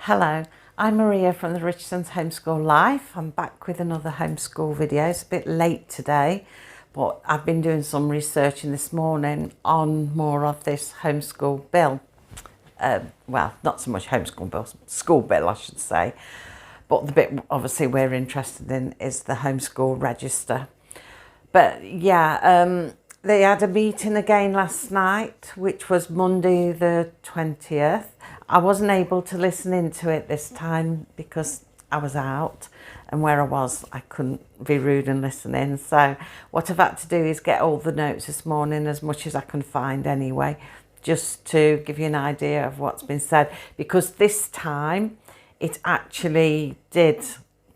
Hello, I'm Maria from the Richardson's Homeschool Life. I'm back with another homeschool video. It's a bit late today, but I've been doing some researching this morning on more of this homeschool bill. Well, not so much homeschool bill, school bill I should say, but the bit obviously we're interested in is the homeschool register. But yeah, they had a meeting again last night, which was Monday the 20th. I wasn't able to listen into it this time because I was out, and where I was, I couldn't be rude and listen in. So what I've had to do is get all the notes this morning, as much as I can find anyway, just to give you an idea of what's been said, because this time it actually did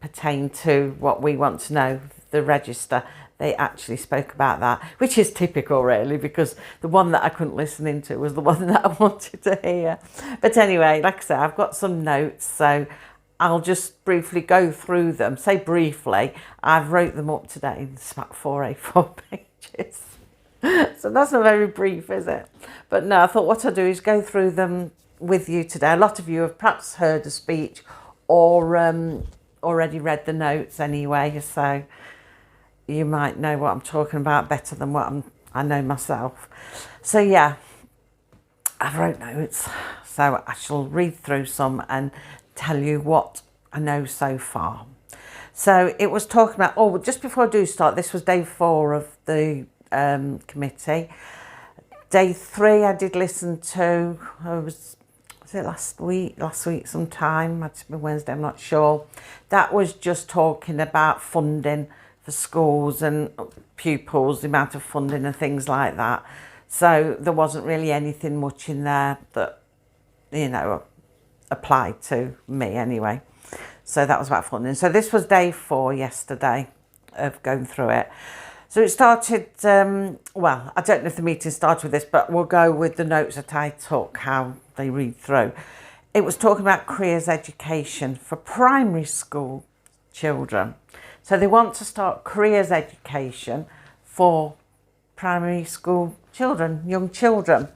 pertain to what we want to know, the register. They actually spoke about that, which is typical really, because the one that I couldn't listen into was the one that I wanted to hear. But anyway, like I said, I've got some notes, so I'll just briefly go through them. Say briefly, I've wrote them up today. It's about 4 A4 pages. So that's not very brief, is it? But no, I thought what I'll do is go through them with you today. A lot of you have perhaps heard the speech or already read the notes anyway, so you might know what I'm talking about better than what I know myself. So yeah, I've wrote notes, so I shall read through some and tell you what I know so far. So it was talking about, oh, just before I do start, this was day 4 of the committee. Day 3 I did listen to, was it last week sometime, might have been Wednesday, I'm not sure. That was just talking about funding for schools and pupils, the amount of funding and things like that. So there wasn't really anything much in there that, you know, applied to me anyway. So that was about funding. So this was day 4 yesterday of going through it. So it started, well, I don't know if the meeting started with this, but we'll go with the notes that I took, how they read through. It was talking about careers education for primary school children. So they want to start careers education for primary school children, young children.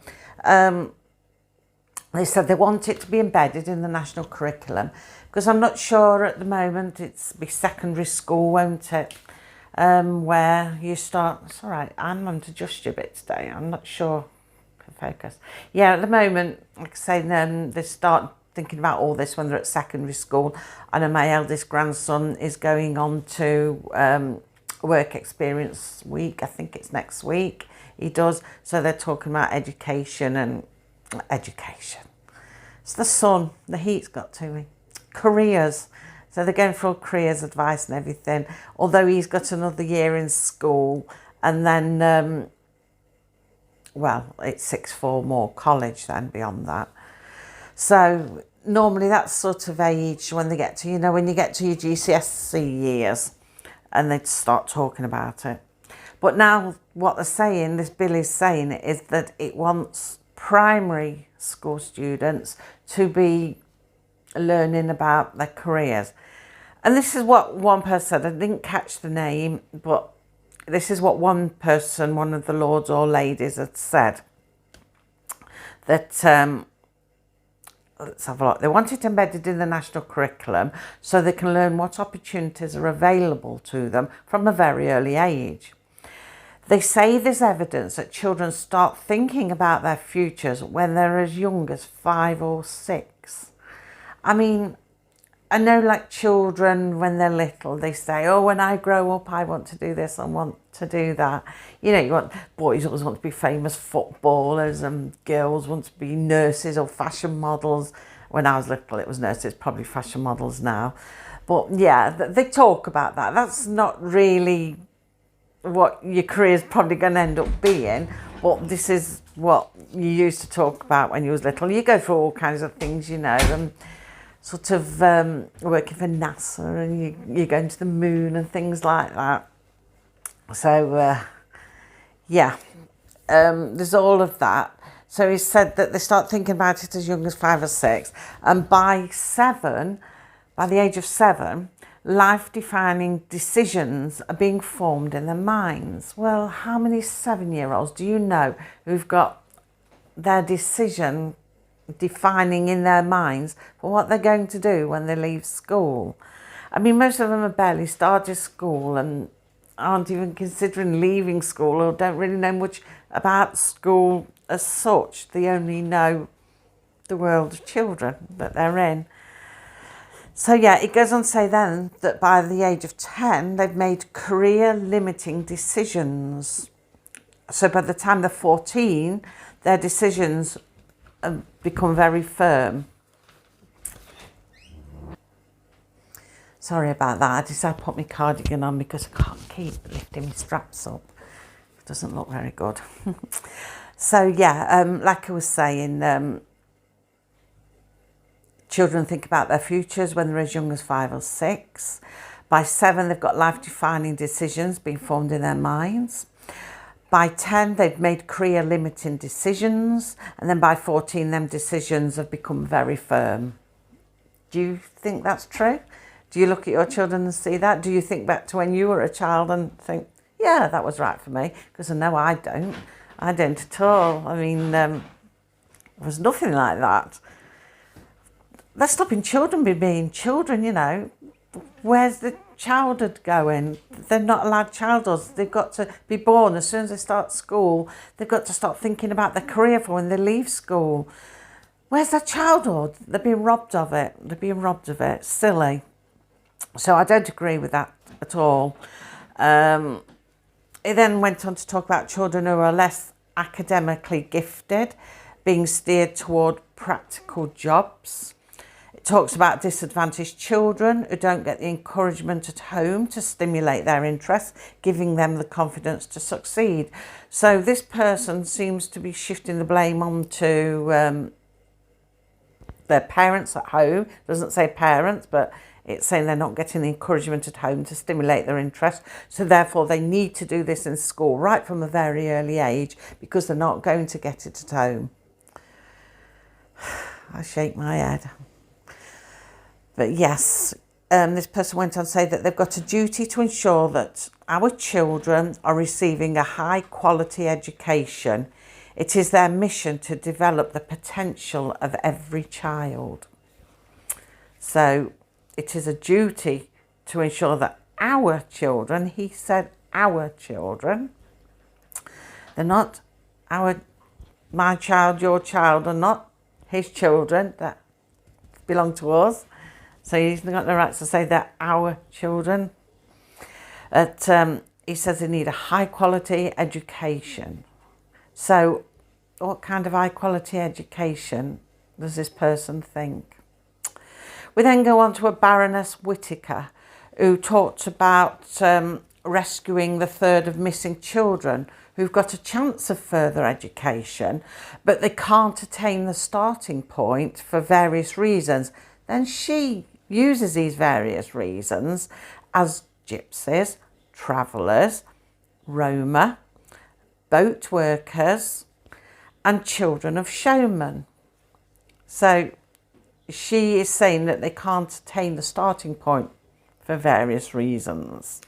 They said they want it to be embedded in the national curriculum, because I'm not sure at the moment, it's be secondary school, won't it? Where you start, it's all right, I'm going to adjust you a bit today, I'm not sure, focus. Yeah, at the moment, like I say, they start thinking about all this when they're at secondary school. I know my eldest grandson is going on to work experience week, I think it's next week he does, so they're talking about education and education. It's the sun, the heat's got to me. Careers, so they're going for all careers advice and everything, although he's got another year in school, and then well, it's 6th form or college then beyond that. So normally that's sort of age when they get to, you know, when you get to your GCSE years, and they start talking about it. But now what they're saying, this bill is saying, is that it wants primary school students to be learning about their careers. And this is what one person said, I didn't catch the name, but this is what one person, one of the lords or ladies had said, that let's have a look. They want it embedded in the national curriculum so they can learn what opportunities are available to them from a very early age. They say there's evidence that children start thinking about their futures when they're as young as 5 or 6. I mean, I know, like children when they're little, they say, oh, when I grow up, I want to do this, I want to do that. You know, boys always want to be famous footballers, and girls want to be nurses or fashion models. When I was little, it was nurses, probably fashion models now. But yeah, they talk about that. That's not really what your career is probably going to end up being, but this is what you used to talk about when you was little. You go through all kinds of things, you know, and sort of working for NASA, and you're going to the moon and things like that. So yeah, there's all of that. So he said that they start thinking about it as young as 5 or 6, and by the age of 7, life-defining decisions are being formed in their minds. Well, how many 7-year-olds do you know who've got their decision defining in their minds for what they're going to do when they leave school. I mean, most of them have barely started school and aren't even considering leaving school, or don't really know much about school as such. They only know the world of children that they're in. So yeah, it goes on to say then that by the age of 10, they've made career limiting decisions. So by the time they're 14, their decisions have become very firm. Sorry about that. I decided to put my cardigan on because I can't keep lifting my straps up. It doesn't look very good. So yeah, like I was saying, children think about their futures when they're as young as 5 or 6. By 7, they've got life-defining decisions being formed in their minds. By 10, they've made career-limiting decisions. And then by 14, them decisions have become very firm. Do you think that's true? Do you look at your children and see that? Do you think back to when you were a child and think, yeah, that was right for me? Because I know I don't. I don't at all. I mean, there was nothing like that. They're stopping children being children, you know. Where's the childhood going? They're not allowed childhoods. They've got to be born as soon as they start school. They've got to start thinking about their career for when they leave school. Where's their childhood? They're being robbed of it. They're being robbed of it. Silly. So I don't agree with that at all. It then went on to talk about children who are less academically gifted being steered toward practical jobs. It talks about disadvantaged children who don't get the encouragement at home to stimulate their interests, giving them the confidence to succeed. So this person seems to be shifting the blame onto their parents at home. It doesn't say parents, but it's saying they're not getting the encouragement at home to stimulate their interest. So therefore they need to do this in school right from a very early age because they're not going to get it at home. I shake my head. But yes, this person went on to say that they've got a duty to ensure that our children are receiving a high quality education. It is their mission to develop the potential of every child. So it is a duty to ensure that our children, he said our children, they're not my child, your child, are not his children that belong to us. So he's got the right to say they're our children. He says they need a high quality education. So what kind of high quality education does this person think? We then go on to a Baroness Whitaker who talked about rescuing the third of missing children who've got a chance of further education, but they can't attain the starting point for various reasons. Then she uses these various reasons as gypsies, travellers, Roma, boat workers, and children of showmen. So she is saying that they can't attain the starting point for various reasons.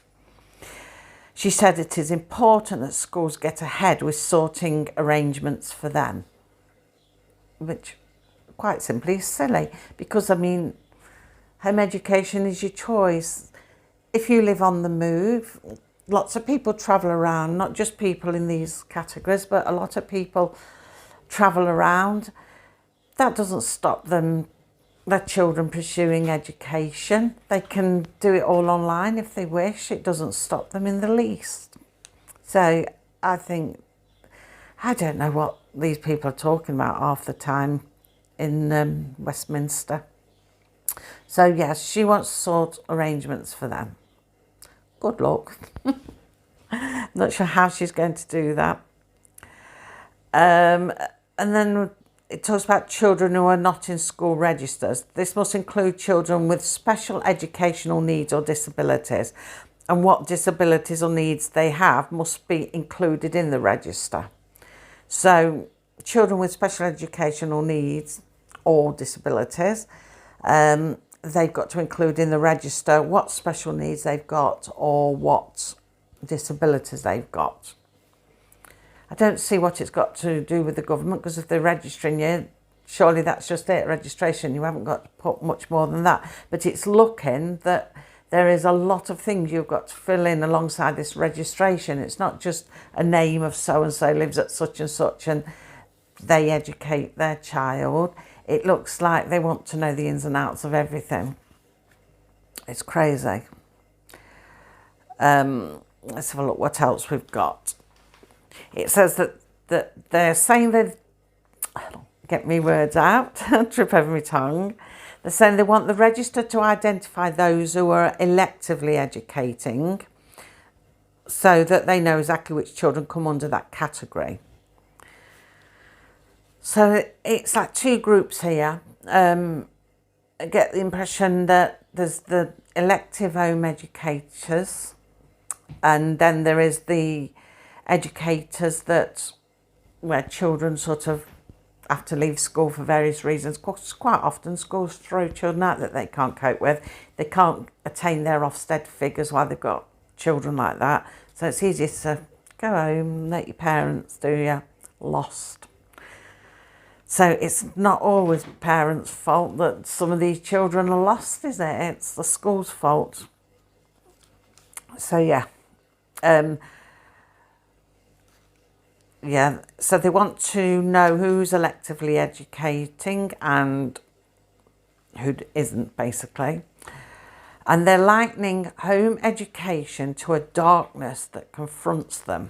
She said it is important that schools get ahead with sorting arrangements for them, which quite simply is silly because, I mean, home education is your choice. If you live on the move, lots of people travel around, not just people in these categories, but a lot of people travel around. That doesn't stop them, their children pursuing education. They can do it all online if they wish. It doesn't stop them in the least. So I think, I don't know what these people are talking about half the time in Westminster. So yes, she wants to sort arrangements for them. Good luck. Not sure how she's going to do that. And then it talks about children who are not in school registers. This must include children with special educational needs or disabilities, and what disabilities or needs they have must be included in the register. So children with special educational needs or disabilities, they've got to include in the register what special needs they've got or what disabilities they've got. I don't see what it's got to do with the government, because if they're registering you, surely that's just it, registration. You haven't got to put much more than that. But it's looking that there is a lot of things you've got to fill in alongside this registration. It's not just a name of so-and-so lives at such and such and they educate their child. It looks like they want to know the ins and outs of everything. It's crazy. Let's have a look what else we've got. It says that they're saying that, get me words out, trip over my tongue. They're saying they want the register to identify those who are electively educating so that they know exactly which children come under that category. So it's like two groups here. I get the impression that there's the elective home educators, and then there is the educators where children sort of have to leave school for various reasons. Quite often schools throw children out that they can't cope with. They can't attain their Ofsted figures while they've got children like that. So it's easier to go home, let your parents do you. Lost. So it's not always parents' fault that some of these children are lost, is it? It's the school's fault. So yeah. So they want to know who's electively educating and who isn't, basically. And they're likening home education to a darkness that confronts them.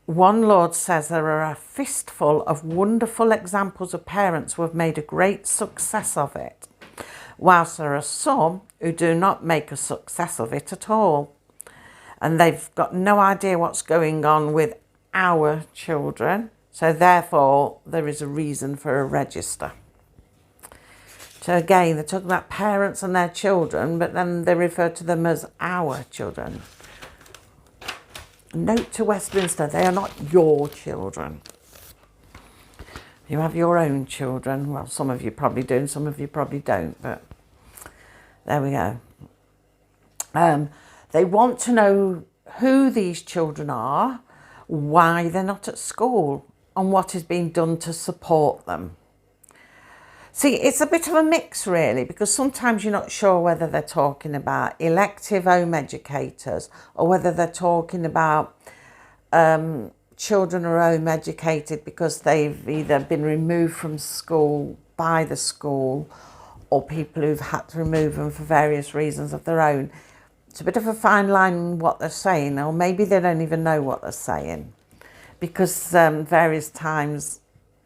One Lord says there are a fistful of wonderful examples of parents who have made a great success of it, whilst there are some who do not make a success of it at all. And they've got no idea what's going on with our children, so therefore there is a reason for a register. So again, they're talking about parents and their children, but then they refer to them as our children. Note to Westminster, they are not your children. You have your own children. Well, some of you probably do, and some of you probably don't, but there we go. They want to know who these children are, why they're not at school, and what is being done to support them. See, it's a bit of a mix really, because sometimes you're not sure whether they're talking about elective home educators or whether they're talking about children who are home educated because they've either been removed from school by the school or people who've had to remove them for various reasons of their own. It's a bit of a fine line in what they're saying, or maybe they don't even know what they're saying, because various times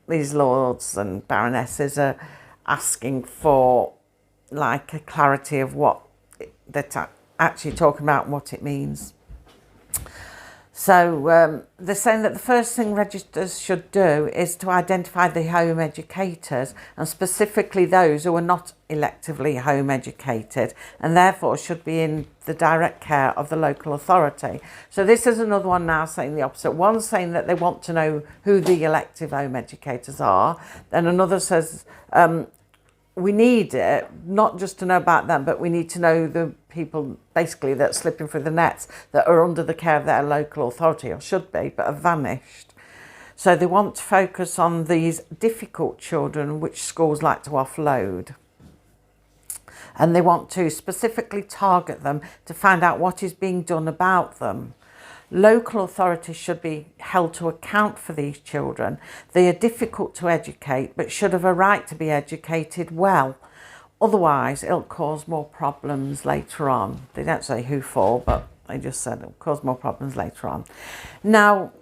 these lords and baronesses are asking for like a clarity of what they're actually talking about and what it means. So they're saying that the first thing registers should do is to identify the home educators, and specifically those who are not electively home educated and therefore should be in the direct care of the local authority. So this is another one now saying the opposite. One's saying that they want to know who the elective home educators are, then another says we need it, not just to know about them, but we need to know the people basically that are slipping through the nets that are under the care of their local authority, or should be, but have vanished. So they want to focus on these difficult children which schools like to offload. And they want to specifically target them to find out what is being done about them. Local authorities should be held to account for these children. They are difficult to educate, but should have a right to be educated well. Otherwise, it'll cause more problems later on. They don't say who for, but they just said it'll cause more problems later on. Now,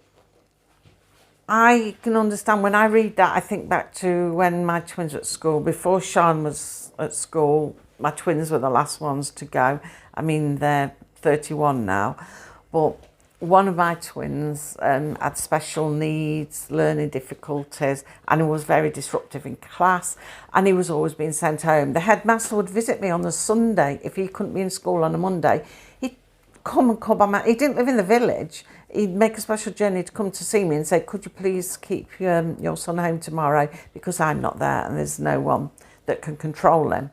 I can understand when I read that, I think back to when my twins were at school. Before Sean was at school, my twins were the last ones to go. I mean, they're 31 now, but one of my twins had special needs, learning difficulties, and he was very disruptive in class, and he was always being sent home. The headmaster would visit me on a Sunday. If he couldn't be in school on a Monday, he'd come and call by he didn't live in the village. He'd make a special journey to come to see me and say, could you please keep your son home tomorrow, because I'm not there and there's no one that can control him.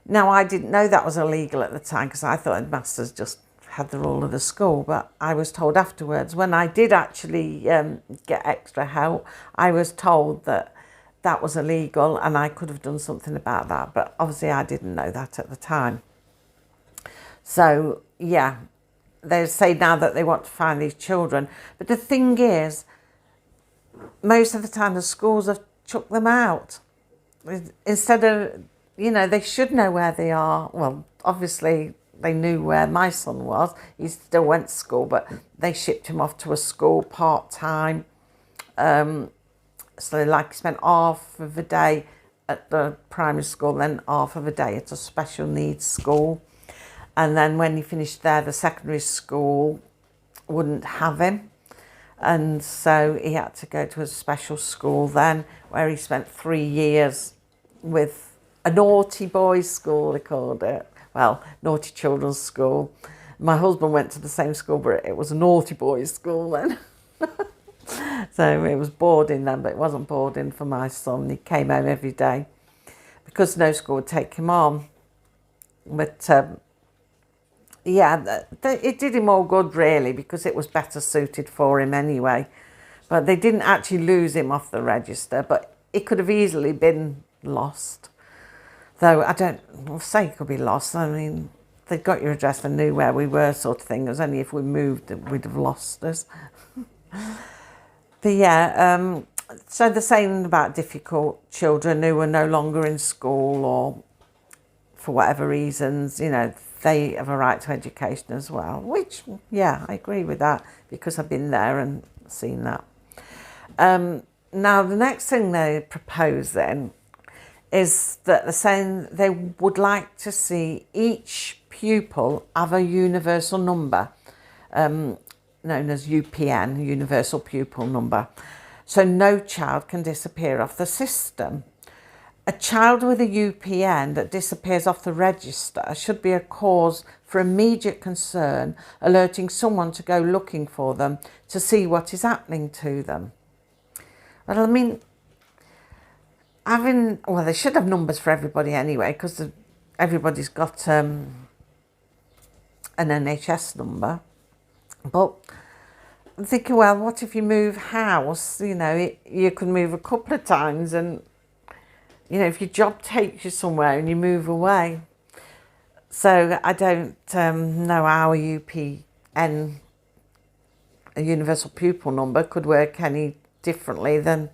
Now, I didn't know that was illegal at the time, because I thought headmasters just had the rule of the school, but I was told afterwards, when I did actually get extra help, I was told that that was illegal and I could have done something about that, but obviously I didn't know that at the time. So yeah, they say now that they want to find these children, but the thing is, most of the time the schools have chucked them out. Instead of, they should know where they are. Well, obviously they knew where my son was. He still went to school, but they shipped him off to a school part-time. So like he spent half of a day at the primary school, then half of a day at a special needs school. And then when he finished there, the secondary school wouldn't have him. And so he had to go to a special school then, where he spent 3 years with a naughty boys' school, they called it. Well, naughty children's school. My husband went to the same school, but it was a naughty boys' school then. So it was boarding then, but it wasn't boarding for my son. He came home every day because no school would take him on. But yeah, it did him all good really, because it was better suited for him anyway. But they didn't actually lose him off the register, but it could have easily been lost. Though I don't say it could be lost. I mean, they got your address and knew where we were, sort of thing. It was only if we moved that we'd have lost us. But yeah, so the saying about difficult children who are no longer in school, or for whatever reasons, they have a right to education as well, which, yeah, I agree with that, because I've been there and seen that. Now, the next thing they propose then is that they're saying they would like to see each pupil have a universal number, known as UPN, Universal Pupil Number, so no child can disappear off the system. A child with a UPN that disappears off the register should be a cause for immediate concern, alerting someone to go looking for them to see what is happening to them. Well, I mean, they should have numbers for everybody anyway, because everybody's got an NHS number. But I'm thinking, well, what if you move house? You can move a couple of times, and if your job takes you somewhere and you move away. So I don't know how a UPN, a universal pupil number, could work any differently than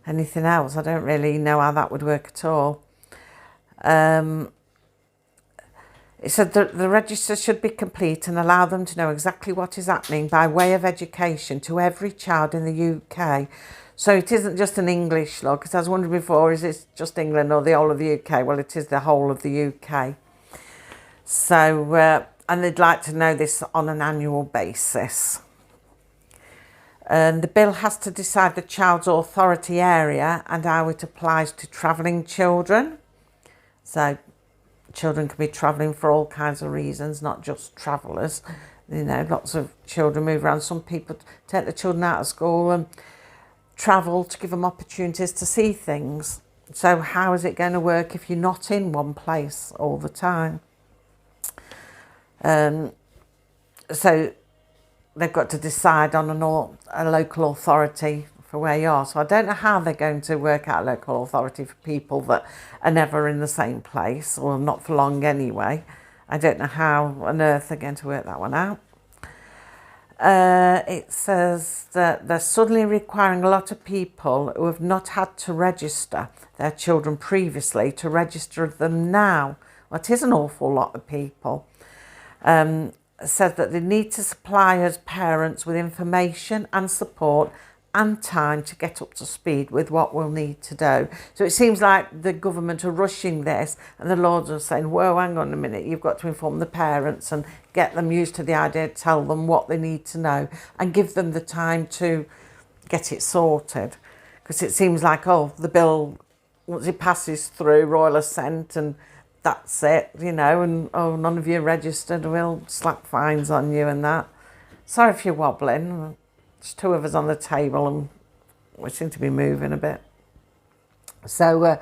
anything else. I don't really know how that would work at all. It said that the register should be complete and allow them to know exactly what is happening by way of education to every child in the UK. So it isn't just an English law, because I was wondering before, is it just England or the whole of the UK? Well, it is the whole of the UK. So, and they'd like to know this on an annual basis. And the bill has to decide the child's authority area and how it applies to travelling children. So children can be travelling for all kinds of reasons, not just travellers. Lots of children move around. Some people take the children out of school and travel to give them opportunities to see things. So how is it going to work if you're not in one place all the time? So they've got to decide on a local authority for where you are. So I don't know how they're going to work out a local authority for people that are never in the same place, or not for long anyway. I don't know how on earth they're going to work that one out. It says that they're suddenly requiring a lot of people who have not had to register their children previously to register them now. Well, it is an awful lot of people. Says that they need to supply us parents with information and support and time to get up to speed with what we'll need to do. So it seems like the government are rushing this, and the Lords are saying, whoa, hang on a minute, you've got to inform the parents and get them used to the idea, tell them what they need to know and give them the time to get it sorted. Because it seems like, the bill, once it passes through Royal Assent and that's it, and none of you registered, we'll slap fines on you and that. Sorry if you're wobbling. There's two of us on the table and we seem to be moving a bit. So,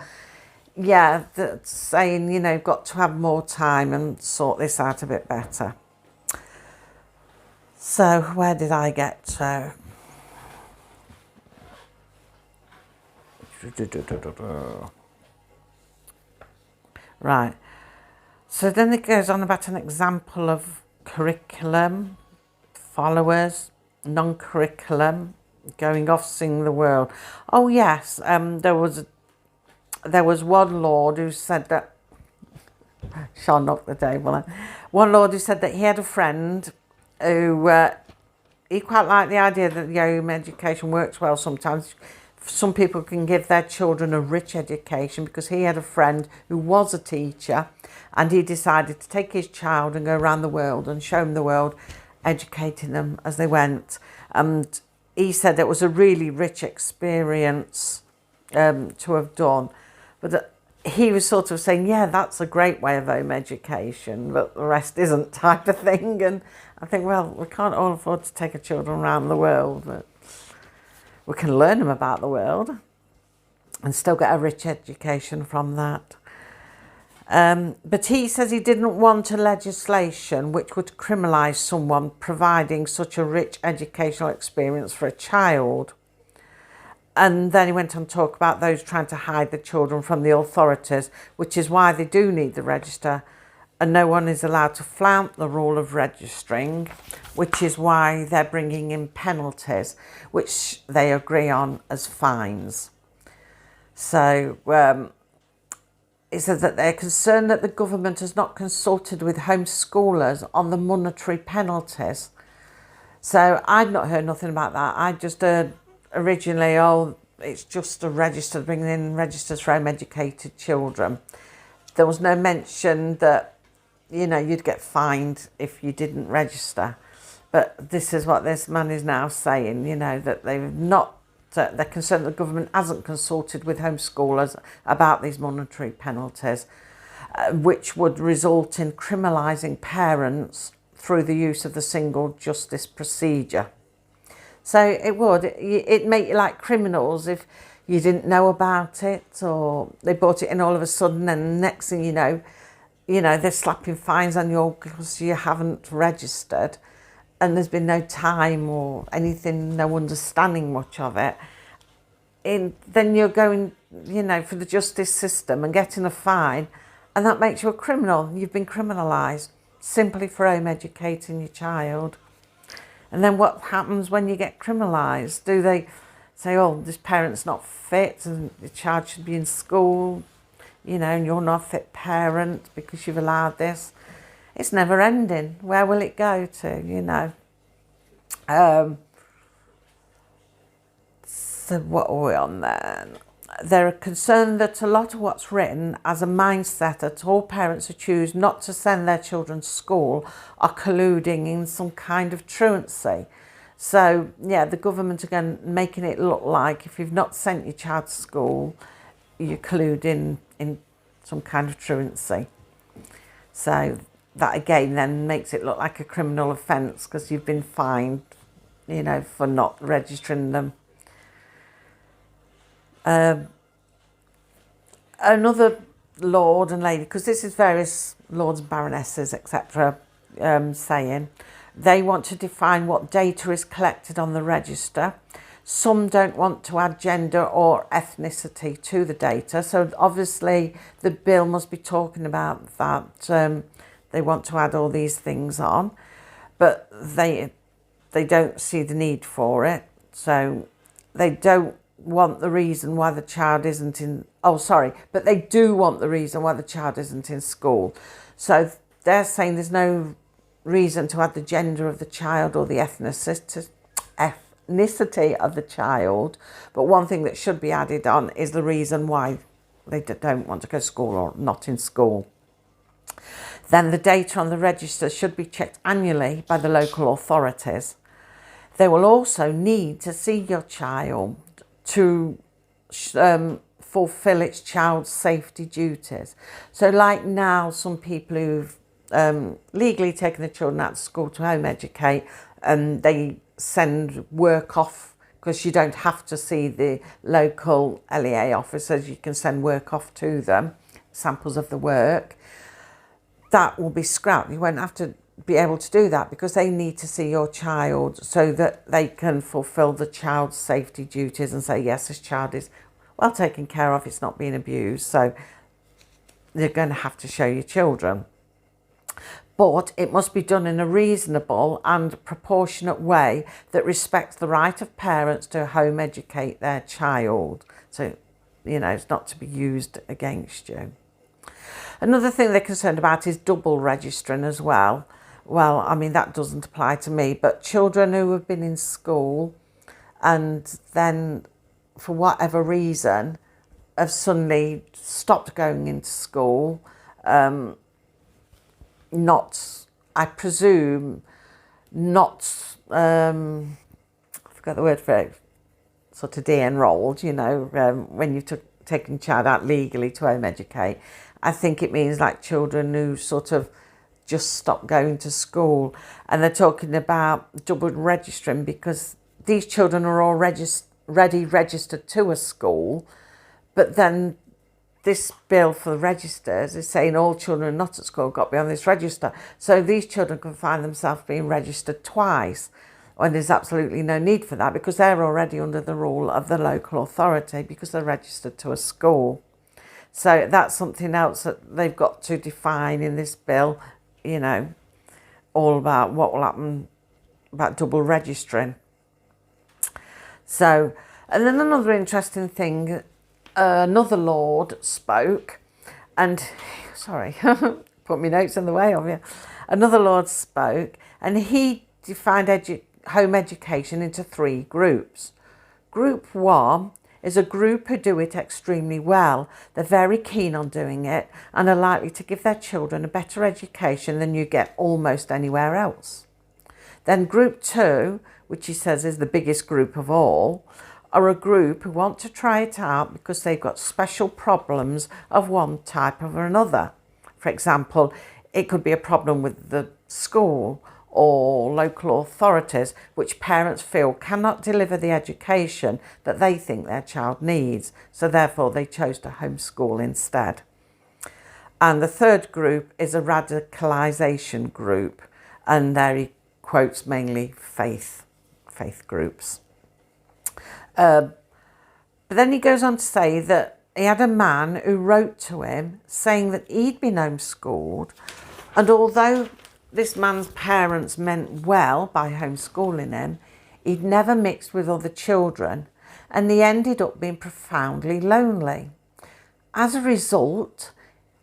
that's saying, you've got to have more time and sort this out a bit better. So, where did I get to? Right. So then it goes on about an example of curriculum, followers, non-curriculum, going off seeing the world. Oh yes, there was one lord who said that, shall knock the table. One lord who said that he had a friend who he quite liked the idea that the home education works well sometimes. Some people can give their children a rich education, because he had a friend who was a teacher and he decided to take his child and go around the world and show them the world, educating them as they went. And he said it was a really rich experience to have done. But he was sort of saying, yeah, that's a great way of home education, but the rest isn't, type of thing. And I think, well, we can't all afford to take our children around the world, but we can learn them about the world and still get a rich education from that. But he says he didn't want a legislation which would criminalise someone providing such a rich educational experience for a child. And then he went on to talk about those trying to hide the children from the authorities, which is why they do need the register. And no one is allowed to flout the rule of registering, which is why they're bringing in penalties, which they agree on as fines. So it says that they're concerned that the government has not consulted with homeschoolers on the monetary penalties. So I'd not heard nothing about that. I just heard originally, oh, it's just a register, bringing in registers for home educated children. There was no mention that, you know, you'd get fined if you didn't register. But this is what this man is now saying, you know, that they've not, they're concerned that the government hasn't consulted with homeschoolers about these monetary penalties, which would result in criminalising parents through the use of the single justice procedure. So it would, it'd make you like criminals if you didn't know about it, or they brought it in all of a sudden, and next thing you know, they're slapping fines on you because you haven't registered, and there's been no time or anything, no understanding much of it. Then you're going, for the justice system and getting a fine, and that makes you a criminal. You've been criminalised simply for home educating your child. And then what happens when you get criminalised? Do they say, oh, this parent's not fit and the child should be in school, and you're not a fit parent because you've allowed this? It's never ending. Where will it go to, So what are we on then? They're concerned that a lot of what's written as a mindset that all parents who choose not to send their children to school are colluding in some kind of truancy. So, yeah, the government again making it look like if you've not sent your child to school, you're colluding in some kind of truancy. So that again then makes it look like a criminal offence because you've been fined, for not registering them. Another lord and lady, because this is various lords and baronesses, etc., saying they want to define what data is collected on the register. Some don't want to add gender or ethnicity to the data. So obviously the bill must be talking about that. They want to add all these things on, but they don't see the need for it. So they don't want the reason why the child isn't in, but they do want the reason why the child isn't in school. So they're saying there's no reason to add the gender of the child or the ethnicity of the child, but one thing that should be added on is the reason why they don't want to go to school or not in school. Then the data on the register should be checked annually by the local authorities. They will also need to see your child to fulfill its child safety duties. So like now, some people who've legally taken their children out of school to home educate, and they send work off, because you don't have to see the local LEA officers, you can send work off to them, samples of the work. That will be scrapped. You won't have to be able to do that because they need to see your child so that they can fulfill the child's safety duties and say, yes, this child is well taken care of, it's not being abused, so you're going to have to show your children. But it must be done in a reasonable and proportionate way that respects the right of parents to home educate their child. So, you know, it's not to be used against you. Another thing they're concerned about is double registering as well. Well, I mean, that doesn't apply to me, but children who have been in school and then, for whatever reason, have suddenly stopped going into school, I presume, not, I forgot the word for it, sort of de-enrolled, you know, when you've taken a child out legally to home educate. I think it means like children who sort of just stopped going to school. And they're talking about double registering because these children are already registered to a school, but then this bill for the registers is saying all children not at school got to be on this register. So these children can find themselves being registered twice when there's absolutely no need for that because they're already under the rule of the local authority because they're registered to a school. So that's something else that they've got to define in this bill, you know, all about what will happen about double registering. So, and then another interesting thing, another lord spoke, and sorry, put my notes in the way of you. Another lord spoke, and he defined home education into 3 groups. Group 1 is a group who do it extremely well. They're very keen on doing it and are likely to give their children a better education than you get almost anywhere else. Then group 2, which he says is the biggest group of all, are a group who want to try it out because they've got special problems of one type or another. For example, it could be a problem with the school or local authorities which parents feel cannot deliver the education that they think their child needs, so therefore they chose to homeschool instead. And the 3rd group is a radicalisation group, and there he quotes mainly faith groups. But then he goes on to say that he had a man who wrote to him saying that he'd been homeschooled, and although this man's parents meant well by homeschooling him, he'd never mixed with other children, and he ended up being profoundly lonely. As a result,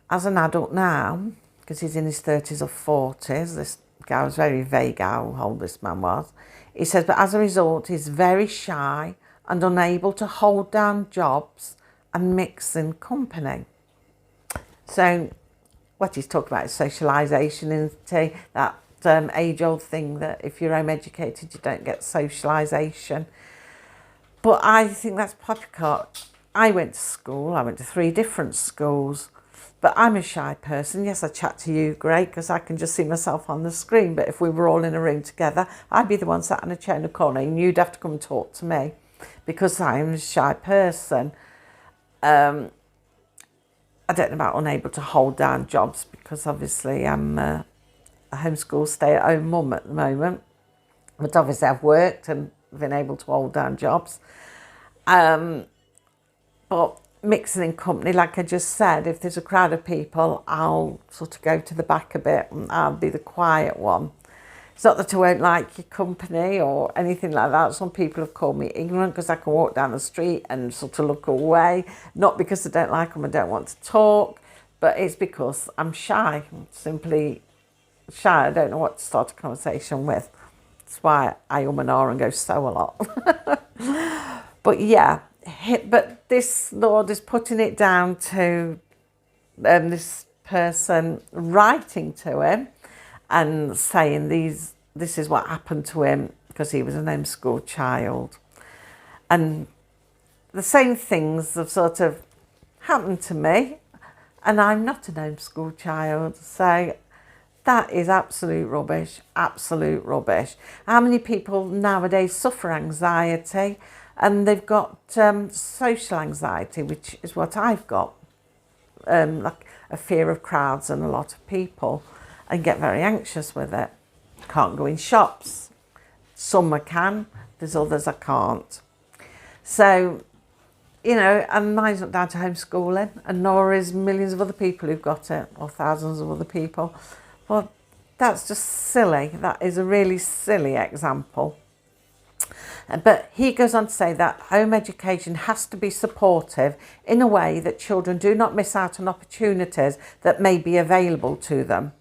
as an adult now, because he's in his 30s or 40s, this guy was very vague how old this man was, he says, but as a result, he's very shy and unable to hold down jobs and mix in company. So what he's talking about is socialisation, and that age-old thing that if you're home educated, you don't get socialisation. But I think that's poppycock. I went to school, I went to 3 different schools, but I'm a shy person. Yes, I chat to you great because I can just see myself on the screen, but if we were all in a room together, I'd be the one sat in a chair in a corner and you'd have to come and talk to me because I'm a shy person. I don't know about unable to hold down jobs because obviously I'm a homeschool stay-at-home mum at the moment. But obviously I've worked and been able to hold down jobs. But mixing in company, like I just said, if there's a crowd of people, I'll sort of go to the back a bit and I'll be the quiet one. It's not that I won't like your company or anything like that. Some people have called me ignorant because I can walk down the street and sort of look away. Not because I don't like them, I don't want to talk, but it's because I'm shy. I'm simply shy. I don't know what to start a conversation with. That's why I and ah and go so a lot. But yeah, but this Lord is putting it down to this person writing to him and saying this is what happened to him because he was an homeschooled child. And the same things have sort of happened to me, and I'm not an homeschooled child, so that is absolute rubbish, absolute rubbish. How many people nowadays suffer anxiety, and they've got social anxiety, which is what I've got, like a fear of crowds and a lot of people, and get very anxious with it. Can't go in shops. Some I can, there's others I can't. So you know, and mine's not down to homeschooling, and nor is millions of other people who've got it, or thousands of other people. Well, that's just silly. That is a really silly example. But he goes on to say that home education has to be supportive in a way that children do not miss out on opportunities that may be available to them.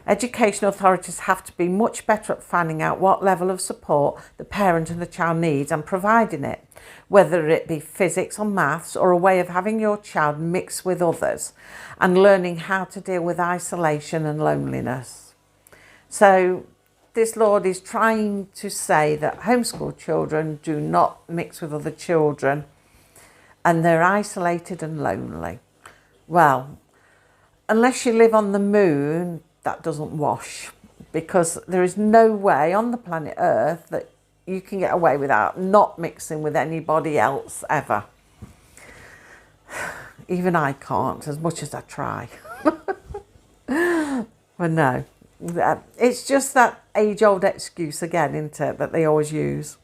Education authorities have to be much better at finding out what level of support the parent and the child needs and providing it, whether it be physics or maths or a way of having your child mix with others and learning how to deal with isolation and loneliness. So this Lord is trying to say that homeschool children do not mix with other children and they're isolated and lonely. Well, unless you live on the moon, that doesn't wash, because there is no way on the planet Earth that you can get away without not mixing with anybody else ever. Even I can't, as much as I try. But no, it's just that age-old excuse again, isn't it, that they always use.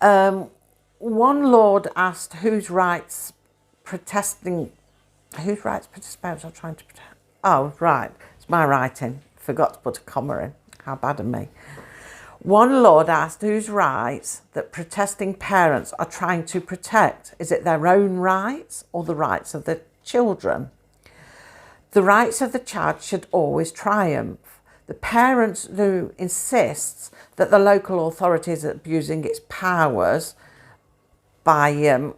One lord asked whose rights participants are trying to protect. Oh, right, it's my writing. Forgot to put a comma in. How bad of me. One lord asked whose rights that protesting parents are trying to protect. Is it their own rights or the rights of the children? The rights of the child should always triumph. The parent who insists that the local authority is abusing its powers by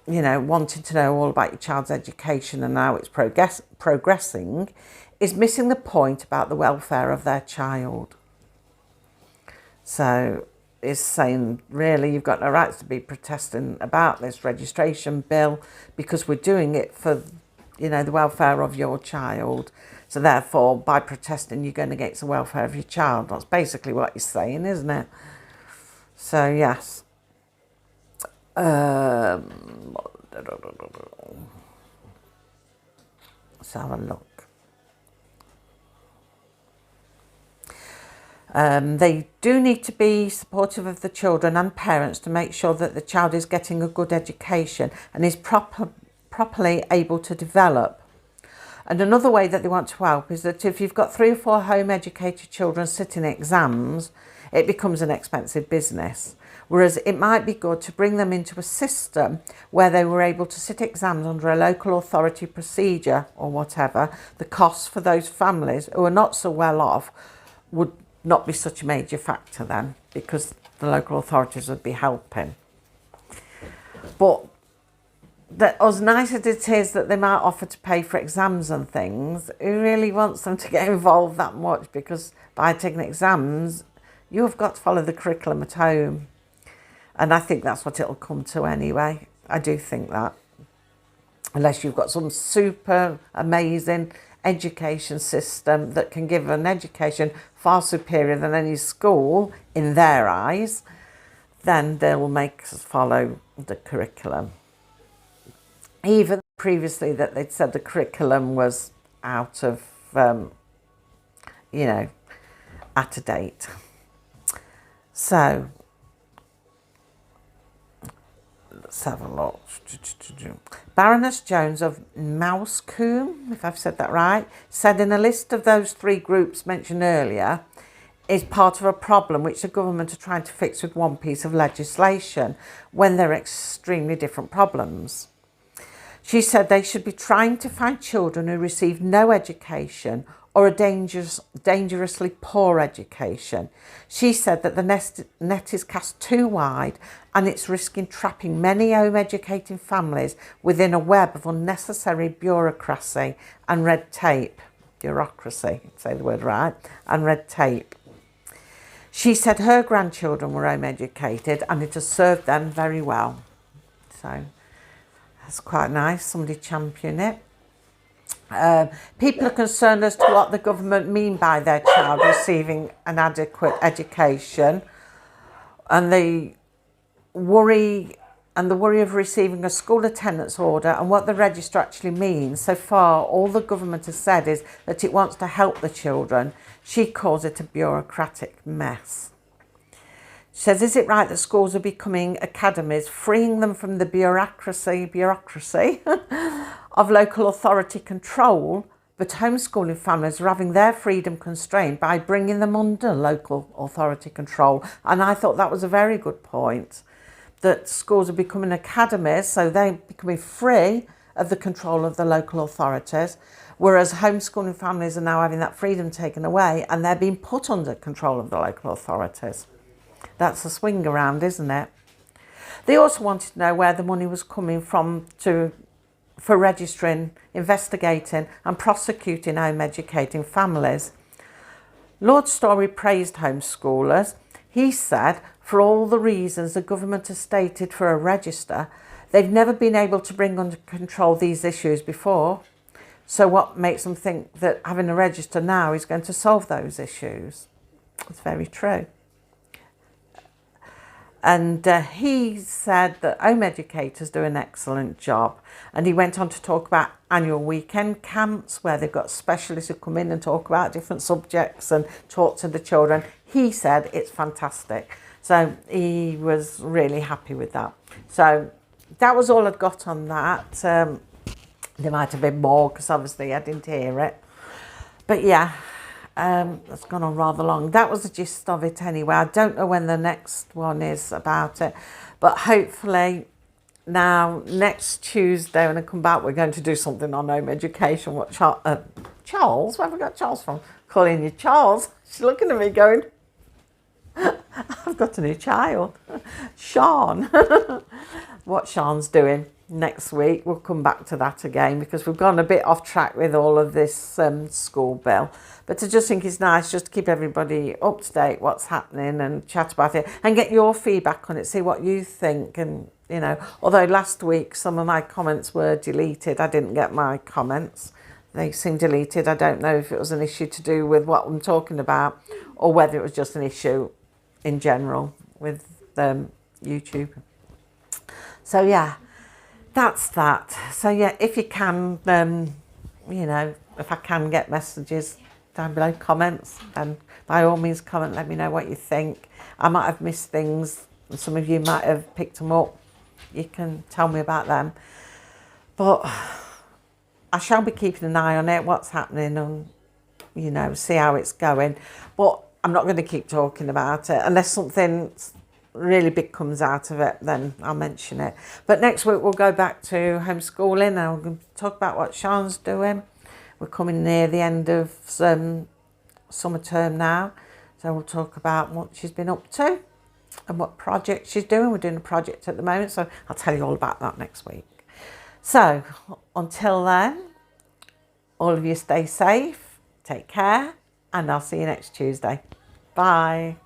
wanting to know all about your child's education and how it's progressing, is missing the point about the welfare of their child. So it's saying, really, you've got no rights to be protesting about this registration bill because we're doing it for, the welfare of your child. So therefore, by protesting, you're going against the welfare of your child. That's basically what he's saying, isn't it? So, yes. Let's have a look. They do need to be supportive of the children and parents to make sure that the child is getting a good education and is properly able to develop. And another way that they want to help is that if you've got 3 or 4 home educated children sitting exams, it becomes an expensive business. Whereas it might be good to bring them into a system where they were able to sit exams under a local authority procedure or whatever. The costs for those families who are not so well off would not be such a major factor then, because the local authorities would be helping. But as nice as it is that they might offer to pay for exams and things, who really wants them to get involved that much? Because by taking exams, you have got to follow the curriculum at home. And I think that's what it'll come to anyway. I do think that. Unless you've got some super amazing education system that can give an education far superior than any school in their eyes, then they'll make us follow the curriculum. Even previously that they'd said the curriculum was out of, out of date. So, let's have a look. Baroness Jones of Homeschool, if I've said that right, said in a list of those 3 groups mentioned earlier, is part of a problem which the government are trying to fix with one piece of legislation when they're extremely different problems. She said they should be trying to find children who receive no education or a dangerously poor education. She said that the net is cast too wide and it's risking trapping many home-educating families within a web of unnecessary bureaucracy and red tape. Bureaucracy, say the word right, and red tape. She said her grandchildren were home-educated and it has served them very well. So that's quite nice, somebody champion it. People are concerned as to what the government mean by their child receiving an adequate education, and the worry of receiving a school attendance order and what the register actually means. So far, all the government has said is that it wants to help the children. She calls it a bureaucratic mess. She says, is it right that schools are becoming academies, freeing them from the bureaucracy of local authority control, but homeschooling families are having their freedom constrained by bringing them under local authority control? And I thought that was a very good point, that schools are becoming academies, so they're becoming free of the control of the local authorities, whereas homeschooling families are now having that freedom taken away and they're being put under control of the local authorities. That's a swing around, isn't it? They also wanted to know where the money was coming from for registering, investigating and prosecuting home educating families. Lord Story praised homeschoolers. He said, for all the reasons the government has stated for a register, they've never been able to bring under control these issues before. So what makes them think that having a register now is going to solve those issues? It's very true. And he said that home educators do an excellent job. And he went on to talk about annual weekend camps where they've got specialists who come in and talk about different subjects and talk to the children. He said it's fantastic. So he was really happy with that. So that was all I'd got on that. There might have been more because obviously I didn't hear it. But yeah. That's gone on rather long. That was the gist of it anyway. I don't know when the next one is about it, but hopefully now next Tuesday when I come back we're going to do something on home education. What Charles? Where have we got Charles from? Calling you Charles. She's looking at me going, I've got a new child. Sean. What Sean's doing next week, we'll come back to that again because we've gone a bit off track with all of this school bill. But I just think it's nice just to keep everybody up to date what's happening and chat about it and get your feedback on it, see what you think. And, you know, although last week some of my comments were deleted, I didn't get my comments. They seem deleted. I don't know if it was an issue to do with what I'm talking about or whether it was just an issue in general with YouTube. So, yeah. That's that. So yeah, if you can, you know, if I can get messages down below, comments, then by all means comment, let me know what you think. I might have missed things and some of you might have picked them up. You can tell me about them. But I shall be keeping an eye on it, what's happening and, you know, see how it's going. But I'm not going to keep talking about it unless something really big comes out of it, then I'll mention it. But next week we'll go back to homeschooling and I'm going to talk about what Sean's doing. We're coming near the end of summer term now, so we'll talk about what she's been up to and what project she's doing. We're doing a project at the moment, so I'll tell you all about that next week. So until then, all of you stay safe, take care, and I'll see you next Tuesday. Bye.